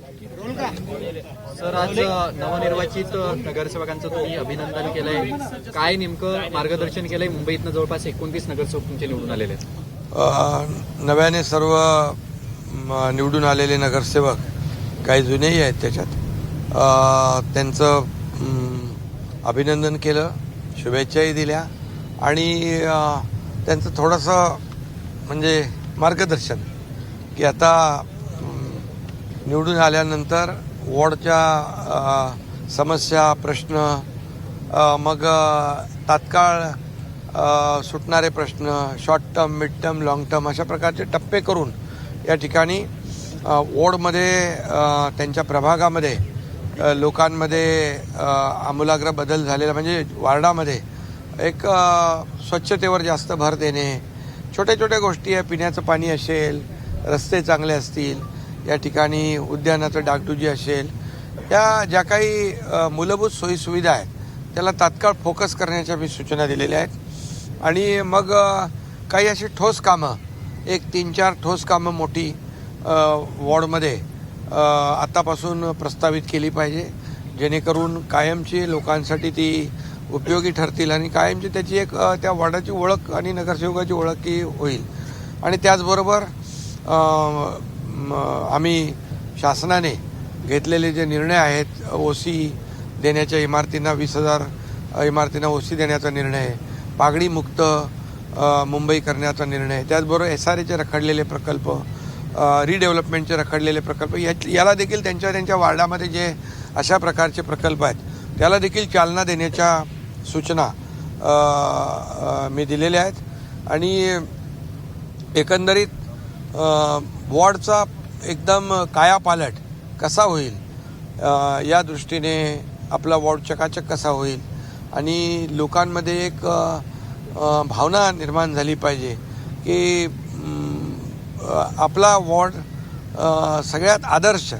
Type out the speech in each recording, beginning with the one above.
Sir, आज नवनिर्वाचित नगरसेवकांचं तुम्ही अभिनंदन केलंय. काय नेमकं मार्गदर्शन केलंय? मुंबईतनं जवळपास 29 नगरसेवक तुमचे निवडून आलेले आहेत. नव्याने सर्व निवडून आलेले नगरसेवक काही जुनेही आहेत त्याच्यात, त्यांचं अभिनंदन केलं, शुभेच्छाही दिल्या आणि त्यांचं थोडंसं म्हणजे मार्गदर्शन की आता निवडून आल्यानंतर वॉर्डच्या समस्या प्रश्न, मग तात्काळ सुटणारे प्रश्न, short term, mid term, long term अशा प्रकारचे टप्पे करून या ठिकाणी वॉर्डमध्ये त्यांच्या प्रभागामध्ये लोकांमध्ये आमूलाग्र बदल झालेला, म्हणजे वार्डामध्ये एक स्वच्छतेवर जास्त भर देणे, छोट्या छोट्या गोष्टी आहे, पिण्याचं पाणी असेल, रस्ते चांगले असतील, या ठिकाणी उद्यानाचं डागडुजी असेल, या ज्या काही मूलभूत सोयीसुविधा आहेत त्याला तात्काळ फोकस करण्याच्या मी सूचना दिलेल्या आहेत. आणि मग काही अशी ठोस कामं, एक 3-4 ठोस कामं मोठी वॉर्डमध्ये आतापासून प्रस्तावित केली पाहिजे, जेणेकरून कायमची लोकांसाठी ती उपयोगी ठरतील आणि कायमची त्याची एक त्या वॉर्डाची ओळख आणि नगरसेवकाची ओळख ही होईल. आणि त्याचबरोबर आम्ही शासनाने घेतलेले जे निर्णय आहेत, ओसी देण्याच्या इमारतींना 20,000 इमारतींना ओसी देण्याचा निर्णय, पागडी मुक्त मुंबई करण्याचा निर्णय, त्याचबरोबर SRAचे रखडलेले प्रकल्प, रिडेव्हलपमेंटचे रखडलेले प्रकल्प, याला देखील त्यांच्या वार्डामध्ये जे अशा प्रकारचे प्रकल्प आहेत त्याला देखील चालना देण्याच्या सूचना मी दिलेल्या आहेत. आणि एकंदरीत वॉर्डचा एकदम कायापालट कसा होईल या दृष्टीने आपला वॉर्ड चकाचक कसा होईल आणि लोकांमध्ये एक भावना निर्माण झाली पाहिजे की आपला वॉर्ड सगळ्यात आदर्श,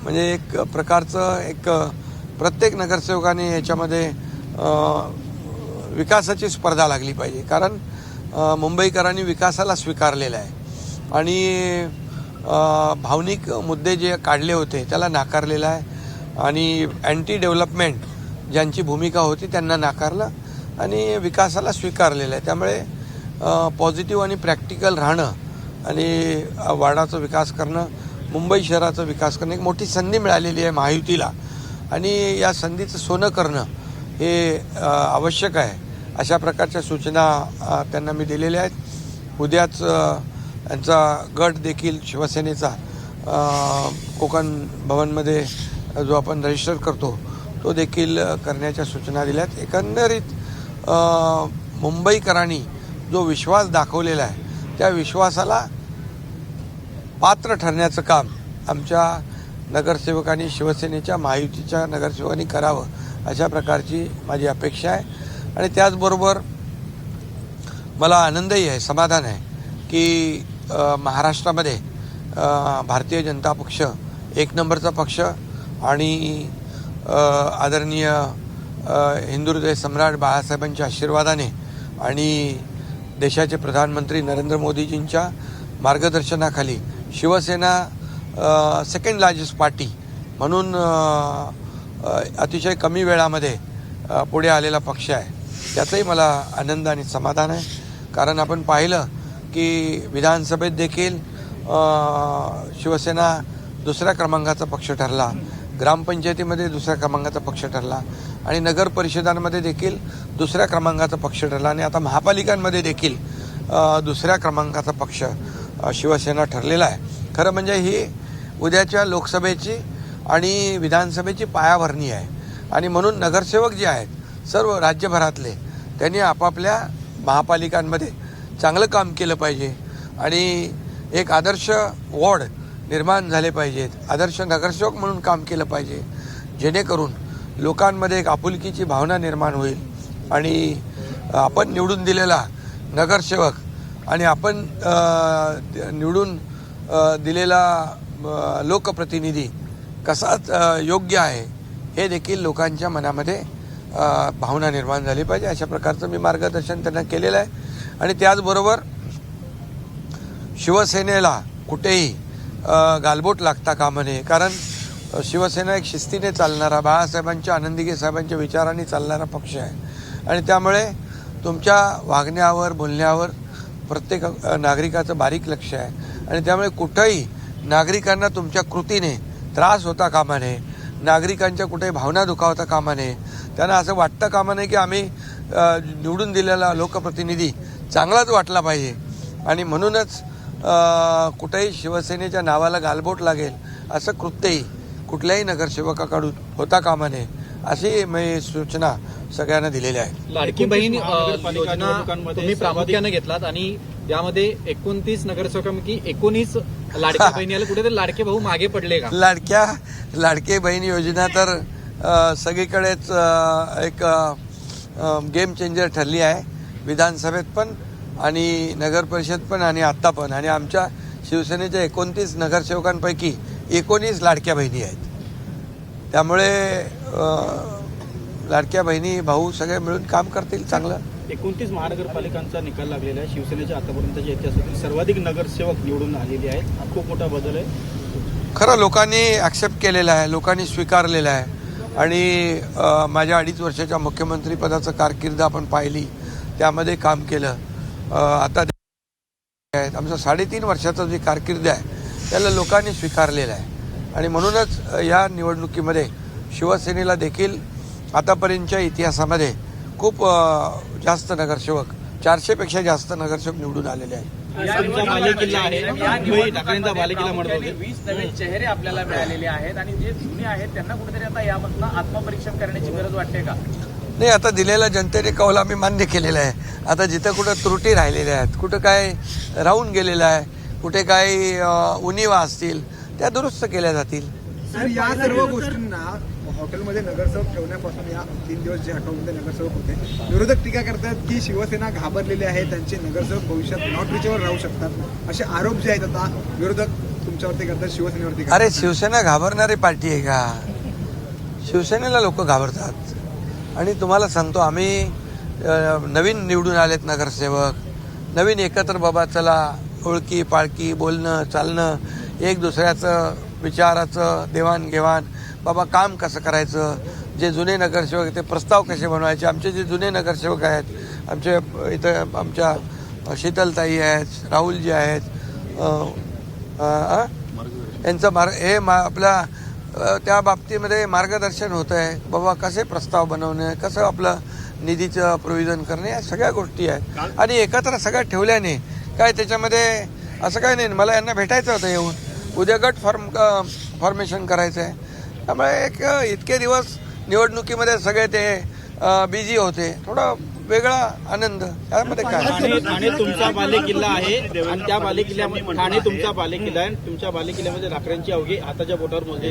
म्हणजे एक प्रकारचं एक प्रत्येक नगरसेवकाने याच्यामध्ये विकासाची स्पर्धा लागली पाहिजे. कारण मुंबईकरांनी विकासाला स्वीकारलेला आहे आणि भावनिक मुद्दे जे काढले होते त्याला नाकारलेला आहे आणि अँटी डेव्हलपमेंट ज्यांची भूमिका होती त्यांना नाकारलं आणि विकासाला स्वीकारलेलं आहे. त्यामुळे पॉझिटिव्ह आणि प्रॅक्टिकल राहणं आणि वार्डाचा विकास करणं, मुंबई शहराचा विकास करणं, एक मोठी संधी मिळालेली आहे महायुतीला आणि या संधीचं सोनं करणं हे आवश्यक आहे. अशा प्रकारच्या सूचना त्यांना मी दिलेल्या आहेत. उद्याच यांचा गट देखील शिवसेनेचा कोकण भवनमध्ये जो आपण रजिस्टर करतो तो देखील करण्याच्या सूचना दिल्यात. एकंदरीत मुंबईकरांनी जो विश्वास दाखवलेला आहे त्या विश्वासाला पात्र ठरण्याचं काम आमच्या नगरसेवकांनी, शिवसेनेच्या महायुतीच्या नगरसेवकांनी करावं अशा प्रकारची माझी अपेक्षा आहे. आणि त्याचबरोबर मला आनंदही आहे, समाधान आहे की महाराष्ट्रामध्ये भारतीय जनता पक्ष एक नंबरचा पक्ष आणि आदरणीय हिंदुहृदय सम्राट बाळासाहेबांच्या आशीर्वादाने आणि देशाचे प्रधानमंत्री नरेंद्र मोदीजींच्या मार्गदर्शनाखाली शिवसेना सेकंड लार्जेस्ट पार्टी म्हणून अतिशय कमी वेळामध्ये पुढे आलेला पक्ष आहे. त्याचाही मला आनंद आणि समाधान आहे. कारण आपण पाहिलं की विधानसभेत देखील शिवसेना दुसऱ्या क्रमांकाचा पक्ष ठरला, ग्रामपंचायतीमध्ये दुसऱ्या क्रमांकाचा पक्ष ठरला आणि नगर परिषदांमध्ये देखील दुसऱ्या क्रमांकाचा पक्ष ठरला आणि आता महापालिकांमध्ये देखील दुसऱ्या क्रमांकाचा पक्ष शिवसेना ठरलेला आहे. खरं म्हणजे ही उद्याच्या लोकसभेची आणि विधानसभेची पायाभरणी आहे आणि म्हणून नगरसेवक जे आहेत सर्व राज्यभरातले त्यांनी आपापल्या महापालिकांमध्ये चांगलं काम केलं पाहिजे आणि एक आदर्श वॉर्ड निर्माण झाले पाहिजेत, आदर्श नगरसेवक म्हणून काम केलं पाहिजे, जेणेकरून लोकांमध्ये एक आपुलकीची भावना निर्माण होईल आणि आपण निवडून दिलेला नगरसेवक आणि आपण निवडून दिलेला लोकप्रतिनिधी कसा योग्य आहे हे देखील लोकांच्या मनामध्ये भावना निर्माण झाली पाहिजे. अशा प्रकारचं मी मार्गदर्शन त्यांना केलेलं आहे. आणि त्याचबरोबर शिवसेनेला कुठेही गालबोट लागता कामा नये. कारण शिवसेना एक शिस्तीने चालणारा, बाळासाहेबांच्या, आनंदीगे साहेबांच्या विचारांनी चालणारा पक्ष आहे आणि त्यामुळे तुमच्या वागण्यावर, बोलण्यावर प्रत्येक नागरिकाचं बारीक लक्ष आहे आणि त्यामुळे कुठंही नागरिकांना तुमच्या कृतीने त्रास होता कामा नये, नागरिकांच्या कुठेही भावना दुखावता कामा नये, त्यांना असं वाटतं कामा नये की आम्ही निवडून दिलेला लोकप्रतिनिधी चांगलाच वाटला पाहिजे आणि म्हणूनच कुठेही शिवसेनेच्या नावाला गालबोट लागेल असं कृत्यही कुठल्याही नगरसेवकाकडून होता कामा नये अशी मी सूचना सगळ्यांना दिलेल्या आहे. लाडकी बहीण योजना तुम्ही प्रामुख्याने घेतलात आणि यामध्ये 29 नगरसेवकांपैकी 19 लाडक्या बहिणी आल्या, कुठेतरी लाडके भाऊ मागे पडले का? लाडके बहीण योजना तर सगळीकडेच एक गेम चेंजर ठरली आहे, विधानसभेत पण आणि नगर परिषद पण आणि आत्ता पण. आणि आमच्या शिवसेनेच्या 29 नगरसेवकांपैकी 19 लाडक्या बहिणी आहेत. त्यामुळे लाडक्या बहिणी भाऊ सगळे मिळून काम करतील चांगलं. 29 महानगरपालिकांचा निकाल लागलेला आहे. शिवसेनेच्या आतापर्यंतच्या इतिहासातील सर्वाधिक नगरसेवक निवडून आलेले आहेत. खूप मोठा बदल आहे. खरं लोकांनी ॲक्सेप्ट केलेलं आहे, लोकांनी स्वीकारलेलं आहे आणि माझ्या 2.5 वर्षाच्या मुख्यमंत्रीपदाचं कारकीर्द आपण पाहिली, त्यामध्ये काम केलं. आता आमचं 3.5 वर्षाचं जे कारकीर्द आहे त्याला लोकांनी स्वीकारलेलं आहे आणि म्हणूनच या निवडणुकीमध्ये शिवसेनेला देखील आतापर्यंतच्या इतिहासामध्ये खूप जास्त नगरसेवक, 400पेक्षा जास्त नगरसेवक निवडून आलेले आहेत. बालेकिल्ला आहे, मुंबई ठाकरेंचा बालेकिल्ला म्हणत होते. 20 नवे चेहरे आपल्याला मिळालेले आहेत आणि जे जुने आहेत त्यांना कुठेतरी आता यामधनं आत्मपरीक्षण करण्याची गरज वाटते का? नाही, आता दिलेला जनतेने कौल आम्ही मान्य केलेला आहे. आता जिथं कुठं त्रुटी राहिलेल्या आहेत, कुठं काय राहून गेलेलं आहे, कुठे काही उणिवा असतील त्या दुरुस्त केल्या जातील. सर, या सर्व गोष्टींना हॉटेलमध्ये नगरसेवक ठेवण्यापासून या 3 दिवस जे हॉटेलमध्ये नगरसेवक होते, विरोधक टीका करतात की शिवसेना घाबरलेली आहे, त्यांचे नगरसेवक भविष्यात नॉट रिचवर राहू शकतात, असे आरोप जे आहेत आता विरोधक तुमच्यावरती करतात, शिवसेनेवरती करतात. अरे, शिवसेना घाबरणारी पार्टी आहे का? शिवसेनेला लोक घाबरतात. आणि तुम्हाला सांगतो, आम्ही नवीन निवडून आलेत नगरसेवक, नवीन एकत्र बाबा चला ओळखी पाळखी, बोलणं चालणं, एक दुसऱ्याचं विचाराचं देवाणघेवाण, बाबा काम कसं करायचं, जे जुने नगरसेवक ते प्रस्ताव कसे बनवायचे. आमचे जे जुने नगरसेवक आहेत, आमचे इथं आमच्या शीतलताई आहेत, राहुलजी आहेत, यांचं आपल्या त्या बाबतीमध्ये मार्गदर्शन होतं आहे. बाबा कसे प्रस्ताव बनवणे, कसं आपलं निधीचं प्रोव्हिजन करणे, या सगळ्या गोष्टी आहेत. आणि एकत्र सगळ्या ठेवल्याने काय त्याच्यामध्ये असं काय नाही. मला यांना भेटायचं होतं येऊन, उद्या गट फॉर्मेशन करायचं आहे. त्यामुळे इतके दिवस निवडणुकीमध्ये सगळे ते बिझी होते, थोडा वेगळा आनंद त्यामध्ये काय. ठाणे तुमचा बालेकिल्ला आहे आणि त्या बालेकिल्ल्यामध्ये ठाणे तुमचा बालेकिल्ला आहे. तुमच्या बालेकिल्ल्यामध्ये ठाकरेंची अवघी हाताच्या बोटावर मोजले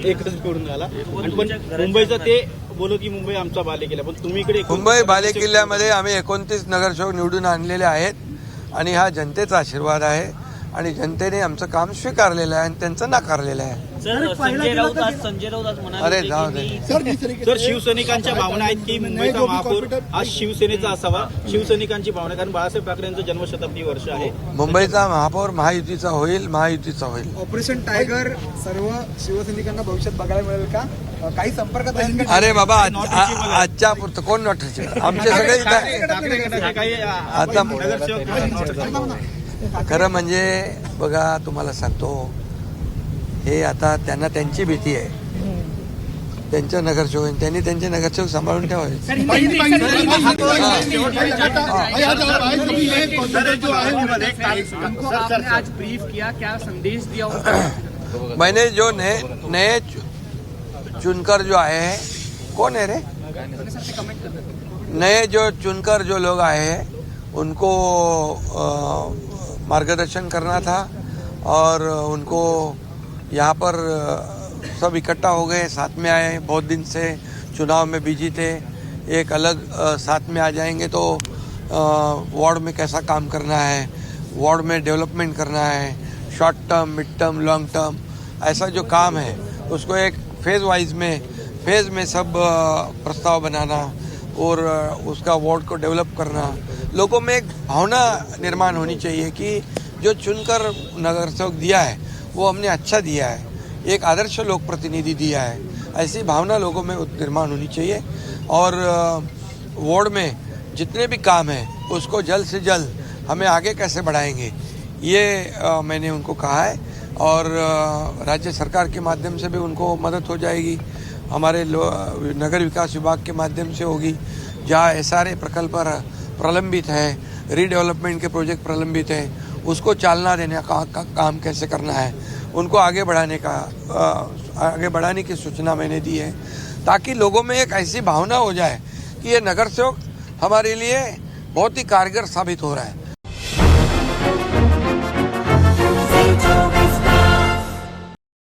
एकच निवडून झाला. आणि पण मुंबईचं ते बोलत की मुंबई आमचा बालेकिल्ला, पण तुम्ही इकडे मुंबई बालेकिल्ल्यामध्ये आम्ही 29 नगरसेवक निवडून आणलेले आहेत आणि हा जनतेचा आशीर्वाद आहे आणि जनतेने आमचं काम स्वीकारलेलं आहे आणि त्यांचं नाकारलेलं आहे. संजय राऊत आज म्हणाले अरे जाऊ दे. तर शिवसैनिकांच्या भावना आहेत की मुंबईचा महापौर आज शिवसेनेचा असावा. शिवसैनिकांची भावना, कारण बाळासाहेब ठाकरेंचं जन्मशताब्दी वर्ष आहे. मुंबईचा महापौर महायुतीचा होईल, महायुतीचा होईल. ऑपरेशन टायगर सर्व शिवसैनिकांना भविष्यात बघायला मिळेल का? काही संपर्कात आहे का? अरे बाबा, आजच्या पुरतं कोण नोटीस, आमचे सगळे आता खरं म्हणजे बघा, तुम्हाला सांगतो, हे आता त्यांना त्यांची भीती आहे, त्यांच्या नगरसेवक, त्यांनी त्यांचे नगरसेवक सांभाळून ठेवावे. आज ब्रीफ किया, क्या संदेश दिया? मैंने जो नए चुनकर जो आए हैं, कौन है रे, नए जो चुनकर जो लोग आए हैं उनको मार्गदर्शन करना था और उनको यहाँ पर सब इकट्ठा हो गए, साथ में आए. बहुत दिन से चुनाव में बिजी थे, एक अलग साथ में आ जाएंगे तो वार्ड में कैसा काम करना है, वार्ड में डेवलपमेंट करना है, short term, mid term, long term, ऐसा जो काम है उसको एक फेज़ में सब प्रस्ताव बनाना और उसका वार्ड को डेवलप करना. लोगों में एक भावना निर्माण होनी चाहिए कि जो चुनकर नगर सेवक दिया है वो हमने अच्छा दिया है, एक आदर्श लोक प्रतिनिधि दिया है। ऐसी भावना लोगों में निर्माण होनी चाहिए और वार्ड में जितने भी काम हैं उसको जल्द से जल्द हमें आगे कैसे बढ़ाएंगे ये मैंने उनको कहा है और राज्य सरकार के माध्यम से भी उनको मदद हो जाएगी, हमारे नगर विकास विभाग के माध्यम से होगी। जहाँ SRA प्रकल्प प्रलंबित है, रीडेवलपमेंट के प्रोजेक्ट प्रलंबित हैं, उसको चालना देने का काम कैसे करना है, उनको आगे बढ़ाने की सूचना मैंने दी है, ताकि लोगों में एक ऐसी भावना हो जाए कि ये नगर सेवक हमारे लिए बहुत ही कारगर साबित हो रहा है।